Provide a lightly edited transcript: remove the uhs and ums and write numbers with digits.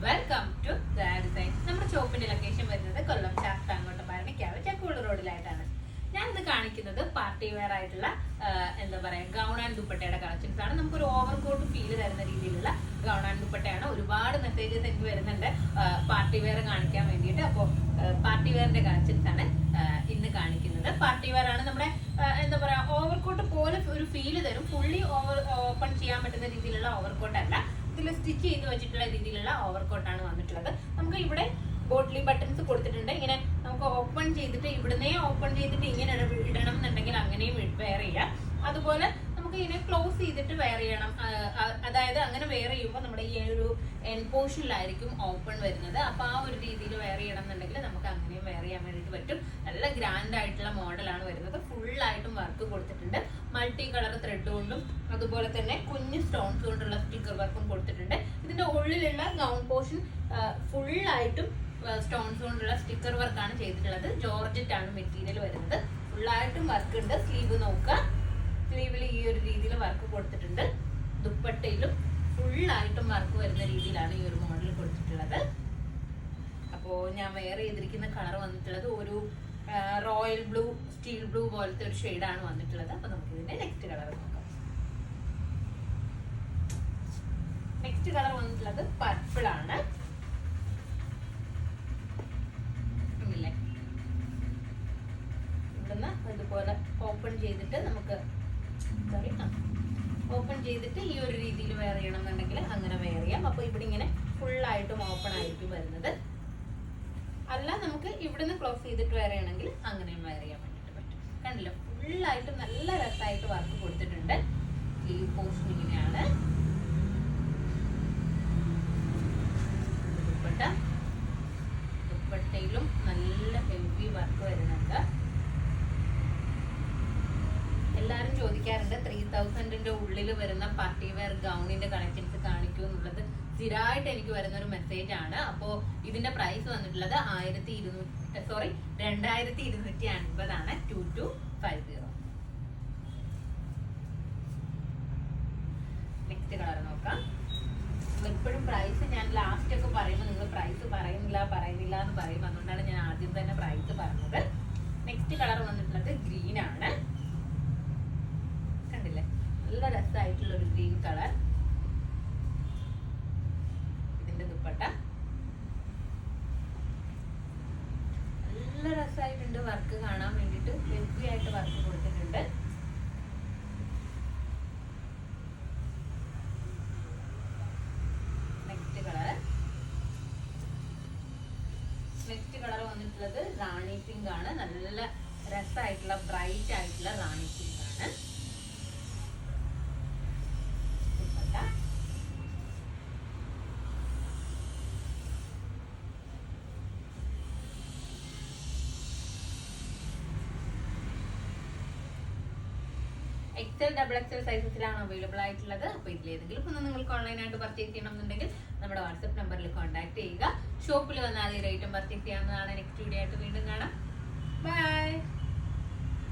Welcome to design. നമ്മുടെ ഷോപ്പിന്റെ location വരുന്നത് കൊല്ലം ശാസ്താംകോട്ട ഭരണിക്കാവ് ചക്കുള റോഡിലായിട്ടാണ്. ഞാൻ ഇന്ന് കാണിക്കുന്നത് പാർട്ടി വെയർ ആയിട്ടുള്ള എന്താ പറയാ ഗൗൺ ആൻഡ് ദുപ്പട്ടയുടെ കളക്ഷൻസ് ആണ്. നമുക്കൊരു ഓവർകോട്ട് ഫീൽ തരുന്ന രീതിയിലുള്ള ഗൗൺ ആൻഡ് ദുപ്പട്ടയാണ്. ഒരുപാട് മെസ്സേജസ് എനിക്ക് വരുന്നുണ്ട് പാർട്ടി വെയർ കാണിക്കാൻ വേണ്ടിയിട്ട്. അപ്പോൾ പാർട്ടി വെയറിന്റെ കളക്ഷൻസ് ആണ് ഇന്ന് കാണിക്കുന്നത്. പാർട്ടി വെയർ ആണ്. നമ്മുടെ എന്താ പറയാ ഓവർകോട്ട് പോലെ ഒരു ഫീല് തരും. ഫുള്ളി ഓപ്പൺ ചെയ്യാൻ പറ്റുന്ന രീതിയിലുള്ള ഓവർകോട്ട് അല്ല, ഇതിൽ സ്റ്റിച്ച് ചെയ്ത് വെച്ചിട്ടുള്ള രീതിയിലുള്ള ഓവർകോട്ടാണ് വന്നിട്ടുള്ളത്. നമുക്ക് ഇവിടെ ബോട്ടിലി ബട്ടൺസ് കൊടുത്തിട്ടുണ്ട്. ഇങ്ങനെ നമുക്ക് ഓപ്പൺ ചെയ്തിട്ട് ഇവിടുന്നേ ഓപ്പൺ ചെയ്തിട്ട് ഇങ്ങനെ ഇടണം എന്നുണ്ടെങ്കിൽ അങ്ങനെയും വെയർ ചെയ്യാം. അതുപോലെ നമുക്ക് ഇങ്ങനെ ക്ലോസ് ചെയ്തിട്ട് വെയർ ചെയ്യണം. അതായത് അങ്ങനെ വെയർ ചെയ്യുമ്പോൾ നമ്മുടെ ഈ ഒരു എൻ പോർഷനിലായിരിക്കും ഓപ്പൺ വരുന്നത്. അപ്പൊ ആ ഒരു രീതിയിൽ വെയർ ചെയ്യണം എന്നുണ്ടെങ്കിൽ നമുക്ക് അങ്ങനെയും വെയർ ചെയ്യാൻ വേണ്ടിയിട്ട് പറ്റും. നല്ല ഗ്രാൻഡ് ആയിട്ടുള്ള മോഡലാണ് വരുന്നത്. ഫുള്ളായിട്ടും വർക്ക് കൊടുത്തിട്ടുണ്ട്. മൾട്ടി കളർ ത്രെഡ് കൊണ്ടും അതുപോലെ തന്നെ കുഞ്ഞു സ്റ്റോൺസ് കൊണ്ടുള്ള സ്റ്റിക്കർ വർക്കും കൊടുത്തിട്ടുണ്ട്. ഇതിന്റെ ഉള്ളിലുള്ള ഗൗൺ പോർഷൻ ഫുള്ളായിട്ടും സ്റ്റോൺസ് കൊണ്ടുള്ള സ്റ്റിക്കർ വർക്കാണ് ചെയ്തിട്ടുള്ളത്. ജോർജറ്റ് ആണ് മെറ്റീരിയൽ വരുന്നത്. ഫുള്ളായിട്ടും വർക്ക് ഉണ്ട്. സ്ലീവ് നോക്കുക, സ്ലീവിൽ ഈ ഒരു രീതിയിൽ വർക്ക് കൊടുത്തിട്ടുണ്ട്. ദുപ്പട്ടയിലും ഫുള്ളായിട്ടും വർക്ക് വരുന്ന രീതിയിലാണ് ഈ ഒരു മോഡൽ കൊടുത്തിട്ടുള്ളത്. അപ്പോൾ ഞാൻ വെയർ ചെയ്തിരിക്കുന്ന കളർ വന്നിട്ടുള്ളത് ഒരു റോയൽ ബ്ലൂ, സ്റ്റീൽ ബ്ലൂ പോലത്തെ ഒരു ഷെയ്ഡാണ് വന്നിട്ടുള്ളത്. അപ്പൊ നമുക്ക് ഇതിന്റെ നെക്സ്റ്റ് കളർ നോക്കാം. നെക്സ്റ്റ് കളർ വന്നിട്ടുള്ളത് പർപ്പിൾ ആണ്. ഇവിടുന്ന് ഇതുപോലെ ഓപ്പൺ ചെയ്തിട്ട് നമുക്ക് ഓപ്പൺ ചെയ്തിട്ട് ഈ ഒരു രീതിയിൽ വെയർ ചെയ്യണം എന്നുണ്ടെങ്കിൽ അങ്ങനെ വെയർ ചെയ്യാം. അപ്പൊ ഇവിടെ ഇങ്ങനെ ഫുള്ളായിട്ടും ഓപ്പൺ ആയിരിക്കും വരുന്നത്. അല്ല നമുക്ക് ഇവിടുന്ന് ക്ലോസ് ചെയ്തിട്ട് വെയർ ചെയ്യണമെങ്കിൽ അങ്ങനെയും വെയർ ചെയ്യാൻ വേണ്ടിയിട്ട് പറ്റും. കണ്ടില്ല, ഫുള്ളായിട്ട് നല്ല രസമായിട്ട് വർക്ക് കൊടുത്തിട്ടുണ്ട്. സ്ലീവ് പോർഷൻ ഇങ്ങനെയാണ്. ദുപ്പട്ടയിലും നല്ല ഹെവി വർക്ക് വരുന്നുണ്ട്. എല്ലാരും ചോദിക്കാറുണ്ട് 3000ന്റെ ഉള്ളിൽ വരുന്ന പാർട്ടി വെയർ ഗൗണിന്റെ കളക്ഷൻസ് കാണിക്കൂ എന്നുള്ളത് സ്ഥിരമായിട്ട് എനിക്ക് വരുന്ന ഒരു മെസ്സേജ് ആണ്. അപ്പോ ഇതിന്റെ പ്രൈസ് വന്നിട്ടുള്ളത് 2250 ആണ്. 2250. നെക്സ്റ്റ് കളർ നോക്കാം. എപ്പോഴും പ്രൈസ് ഞാൻ ലാസ്റ്റ് ഒക്കെ പറയുമ്പോൾ നിങ്ങൾ പ്രൈസ് പറയുന്നില്ല എന്ന് പറയും. അതുകൊണ്ടാണ് ഞാൻ ആദ്യം തന്നെ പ്രൈസ് പറഞ്ഞത്. നെക്സ്റ്റ് കളർ വന്നിട്ടുള്ളത് ഗ്രീൻ ആണ്. കണ്ടില്ലേ, നല്ല രസമായിട്ടുള്ള ഒരു ഗ്രീൻ കളർ. ഇതിന്റെ ദുപ്പട്ട നല്ല രസമായിട്ടുണ്ട്. വർക്ക് കാണാൻ വേണ്ടിയിട്ട് ഹെവി ആയിട്ട് വർക്ക് കൊടുത്തിട്ടുണ്ട്. നെക്സ്റ്റ് കളർ വന്നിട്ടുള്ളത് റാണി പിങ്ക് ആണ്. നല്ല രസമായിട്ടുള്ള ബ്രൈറ്റ് ആയിട്ടുള്ള റാണി പിങ്ക് ആണ്. XL, XXL സൈസസിലാണ് അവൈലബിൾ ആയിട്ടുള്ളത്. അപ്പൊ ഇതിലേതെങ്കിലും ഒന്ന് നിങ്ങൾക്ക് ഓൺലൈനായിട്ട് പർച്ചേസ് ചെയ്യണമെന്നുണ്ടെങ്കിൽ നമ്മുടെ വാട്സ്ആപ്പ് നമ്പറിൽ കോൺടാക്ട് ചെയ്യുക. ഷോപ്പിൽ വന്നാൽ ഈ ഐറ്റം പർച്ചേസ് ചെയ്യാവുന്നതാണ്. നെക്സ്റ്റ് വീഡിയോ ആയിട്ട് വീണ്ടും കാണാം. ബൈ.